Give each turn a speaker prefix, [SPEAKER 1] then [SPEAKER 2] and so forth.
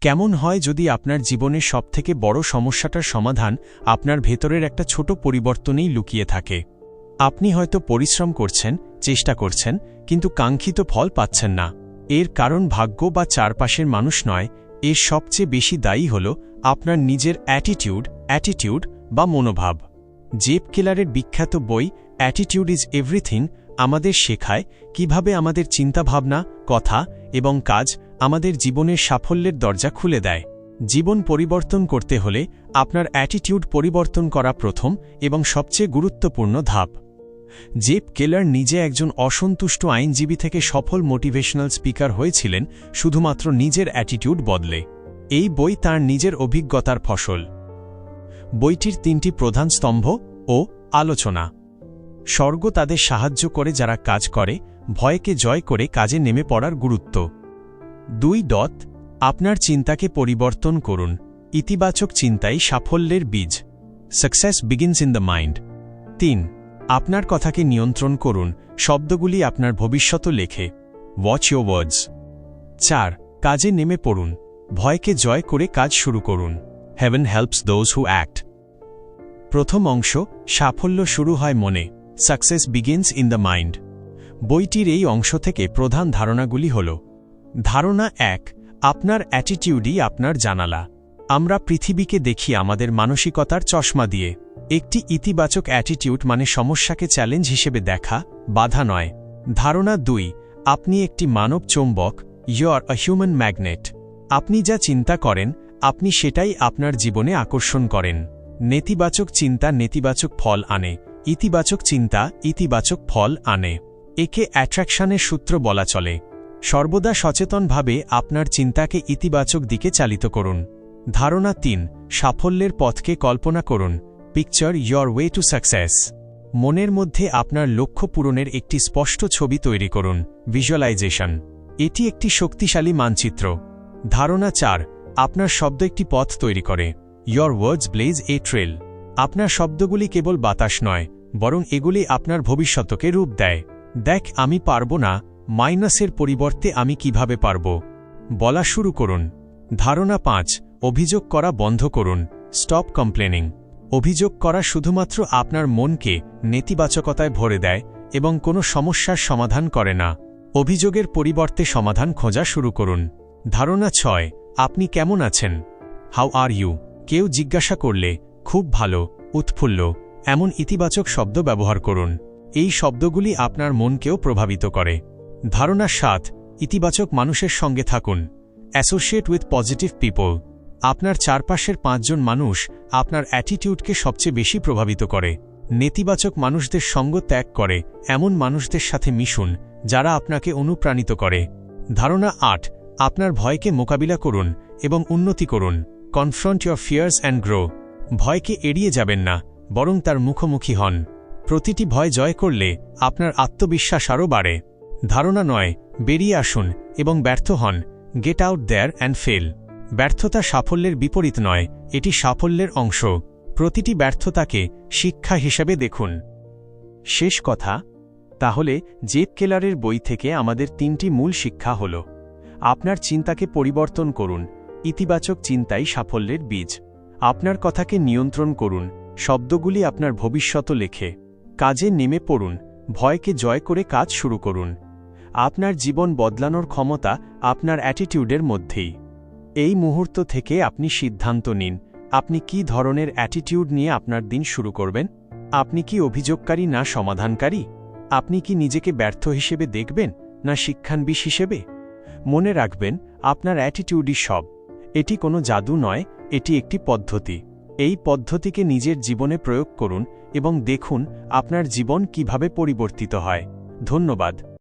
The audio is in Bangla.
[SPEAKER 1] কেমন হয় যদি আপনার জীবনের সবথেকে বড় সমস্যাটার সমাধান আপনার ভেতরের একটা ছোট পরিবর্তনেই লুকিয়ে থাকে। আপনি হয়তো পরিশ্রম করছেন, চেষ্টা করছেন, কিন্তু কাঙ্ক্ষিত ফল পাচ্ছেন না। এর কারণ ভাগ্য বা চারপাশের মানুষ নয়, এর সবচেয়ে বেশি দায়ী হল আপনার নিজের অ্যাটিটিউড বা মনোভাব। জেব কেলারের বিখ্যাত বই অ্যাটিটিউড ইজ এভরিথিং আমাদের শেখায় কিভাবে আমাদের চিন্তাভাবনা, কথা এবং কাজ আমাদের জীবনের সাফল্যের দরজা খুলে দেয়। জীবন পরিবর্তন করতে হলে আপনার অ্যাটিটিউড পরিবর্তন করা প্রথম এবং সবচেয়ে গুরুত্বপূর্ণ ধাপ। জেব কেলার নিজে একজন অসন্তুষ্ট আইনজীবী থেকে সফল মোটিভেশনাল স্পিকার হয়েছিলেন শুধুমাত্র নিজের অ্যাটিটিউড বদলে। এই বই তাঁর নিজের অভিজ্ঞতার ফসল। বইটির 3টি প্রধান স্তম্ভ ও আলোচনা। স্বর্গ তাদের সাহায্য করে যারা কাজ করে, ভয়কে জয় করে কাজে নেমে পড়ার গুরুত্ব। 2. আপনার চিন্তাকে পরিবর্তন করুন। ইতিবাচক চিন্তাই সাফল্যের বীজ। Success begins in the mind. 3. আপনার কথাকে নিয়ন্ত্রণ করুন। শব্দগুলি আপনার ভবিষ্যৎ লেখে। ওয়াচ ইয়োর ওয়ার্ডস। 4. কাজে নেমে পড়ুন। ভয়কে জয় করে কাজ শুরু করুন। Heaven helps those who act. প্রথম অংশ, সাফল্য শুরু হয় মনে। Success begins in the mind. বইটির এই অংশ থেকে প্রধান ধারণাগুলি হল: ধারণা 1, আপনার অ্যাটিটিউডই আপনার জানালা। আমরা পৃথিবীকে দেখি আমাদের মানসিকতার চশমা দিয়ে। একটি ইতিবাচক অ্যাটিটিউড মানে সমস্যাকে চ্যালেঞ্জ হিসেবে দেখা, বাধা নয়। ধারণা 2, আপনি একটি মানব চৌম্বক। You are a human magnet. আপনি যা চিন্তা করেন, আপনি সেটাই আপনার জীবনে আকর্ষণ করেন। নেতিবাচক চিন্তা নেতিবাচক ফল আনে, ইতিবাচক চিন্তা ইতিবাচক ফল আনে। একে অ্যাট্রাকশনের সূত্র বলা চলে। সর্বদা সচেতনভাবে আপনার চিন্তাকে ইতিবাচক দিকে চালিত করুন। ধারণা 3, সাফল্যের পথকে কল্পনা করুন। Picture your way to success. মনের মধ্যে আপনার লক্ষ্য পূরণের একটি স্পষ্ট ছবি তৈরি করুন। ভিজুয়ালাইজেশন। এটি একটি শক্তিশালী মানচিত্র। ধারণা 4, আপনার শব্দ একটি পথ তৈরি করে। Your words blaze a trail. আপনার শব্দগুলি কেবল বাতাস নয়, বরং এগুলি আপনার ভবিষ্যৎকে রূপ দেয়। দেখ, আমি পারব না মাইনাসের পরিবর্তে আমি কিভাবে পারব বলা শুরু করুন। ধারণা 5, অভিযোগ করা বন্ধ করুন। Stop complaining. অভিযোগ করা শুধুমাত্র আপনার মনকে নেতিবাচকতায় ভরে দেয় এবং কোনো সমস্যার সমাধান করে না। অভিযোগের পরিবর্তে সমাধান খোঁজা শুরু করুন। ধারণা 6, আপনি কেমন আছেন? How are you. কেউ জিজ্ঞাসা করলে খুব ভালো, উৎফুল্ল, এমন ইতিবাচক শব্দ ব্যবহার করুন। এই শব্দগুলি আপনার মনকেও প্রভাবিত করে। ধারণা 7, ইতিবাচক মানুষের সঙ্গে থাকুন। Associate with positive people. আপনার চারপাশের 5 জন মানুষ আপনার অ্যাটিটিউডকে সবচেয়ে বেশি প্রভাবিত করে। নেতিবাচক মানুষদের সঙ্গ ত্যাগ করে এমন মানুষদের সাথে মিশুন যারা আপনাকে অনুপ্রাণিত করে। ধারণা 8, আপনার ভয়কে মোকাবিলা করুন এবং উন্নতি করুন। Confront your fears and grow. ভয়কে এড়িয়ে যাবেন না, বরং তার মুখোমুখি হন। প্রতিটি ভয় জয় করলে আপনার আত্মবিশ্বাস আরও বাড়ে। ধারণা 9, বেরিয়ে আসুন এবং ব্যর্থ হন। Get out there and fail. ব্যর্থতা সাফল্যের বিপরীত নয়, এটি সাফল্যের অংশ। প্রতিটি ব্যর্থতাকে শিক্ষা হিসেবে দেখুন। শেষ কথা, তাহলে জেব কেলারের বই থেকে আমাদের 3টি মূল শিক্ষা হল: আপনার চিন্তাকে পরিবর্তন করুন। ইতিবাচক চিন্তাই সাফল্যের বীজ। আপনার কথাকে নিয়ন্ত্রণ করুন। শব্দগুলি আপনার ভবিষ্যৎ লেখে। কাজে নেমে পড়ুন। ভয়কে জয় করে কাজ শুরু করুন। আপনার জীবন বদলানোর ক্ষমতা আপনার অ্যাটিটিউডের মধ্যেই। এই মুহূর্ত থেকে আপনি সিদ্ধান্ত নিন, আপনি কি ধরনের অ্যাটিটিউড নিয়ে আপনার দিন শুরু করবেন। আপনি কি অভিযোগকারী না সমাধানকারী? আপনি কি নিজেকে ব্যর্থ হিসেবে দেখবেন না শিক্ষানবিশ হিসেবে? মনে রাখবেন, আপনার অ্যাটিটিউডই সব। এটি কোনো জাদু নয়, এটি একটি পদ্ধতি। এই পদ্ধতিকে নিজের জীবনে প্রয়োগ করুন এবং দেখুন আপনার জীবন কিভাবে পরিবর্তিত হয়। ধন্যবাদ।